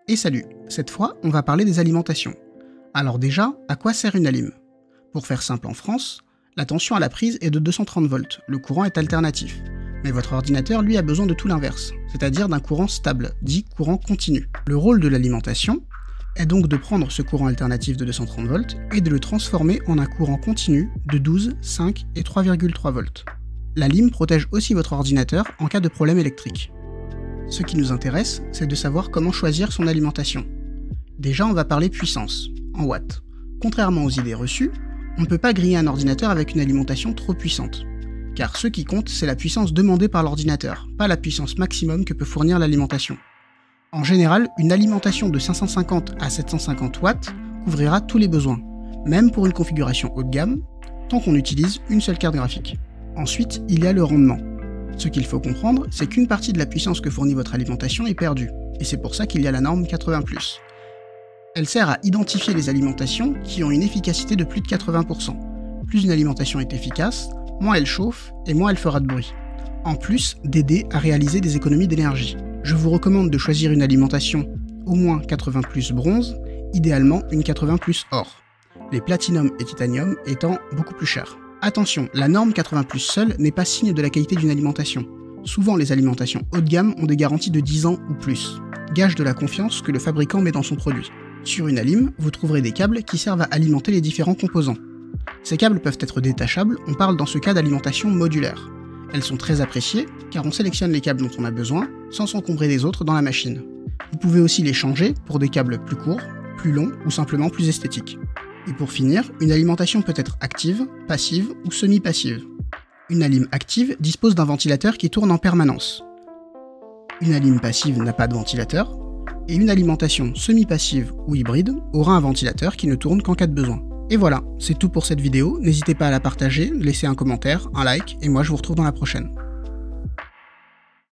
Et salut, cette fois on va parler des alimentations. Alors déjà, à quoi sert une alim? Pour faire simple en France, la tension à la prise est de 230 volts, le courant est alternatif. Mais votre ordinateur lui a besoin de tout l'inverse, c'est-à-dire d'un courant stable, dit courant continu. Le rôle de l'alimentation est donc de prendre ce courant alternatif de 230 volts et de le transformer en un courant continu de 12, 5 et 3,3 volts. La LIM protège aussi votre ordinateur en cas de problème électrique. Ce qui nous intéresse, c'est de savoir comment choisir son alimentation. Déjà, on va parler puissance, en watts. Contrairement aux idées reçues, on ne peut pas griller un ordinateur avec une alimentation trop puissante. Car ce qui compte, c'est la puissance demandée par l'ordinateur, pas la puissance maximum que peut fournir l'alimentation. En général, une alimentation de 550 à 750 watts couvrira tous les besoins, même pour une configuration haut de gamme, tant qu'on utilise une seule carte graphique. Ensuite, il y a le rendement. Ce qu'il faut comprendre, c'est qu'une partie de la puissance que fournit votre alimentation est perdue, et c'est pour ça qu'il y a la norme 80+. Elle sert à identifier les alimentations qui ont une efficacité de plus de 80%. Plus une alimentation est efficace, moins elle chauffe et moins elle fera de bruit. En plus d'aider à réaliser des économies d'énergie. Je vous recommande de choisir une alimentation au moins 80+ bronze, idéalement une 80+ or. Les platinum et titanium étant beaucoup plus chers. Attention, la norme 80+ seule n'est pas signe de la qualité d'une alimentation. Souvent les alimentations haut de gamme ont des garanties de 10 ans ou plus, gage de la confiance que le fabricant met dans son produit. Sur une alim, vous trouverez des câbles qui servent à alimenter les différents composants. Ces câbles peuvent être détachables, on parle dans ce cas d'alimentation modulaire. Elles sont très appréciées car on sélectionne les câbles dont on a besoin sans s'encombrer des autres dans la machine. Vous pouvez aussi les changer pour des câbles plus courts, plus longs ou simplement plus esthétiques. Et pour finir, une alimentation peut être active, passive ou semi-passive. Une alim active dispose d'un ventilateur qui tourne en permanence. Une alim passive n'a pas de ventilateur, et une alimentation semi-passive ou hybride aura un ventilateur qui ne tourne qu'en cas de besoin. Et voilà, c'est tout pour cette vidéo, n'hésitez pas à la partager, laisser un commentaire, un like, et moi je vous retrouve dans la prochaine.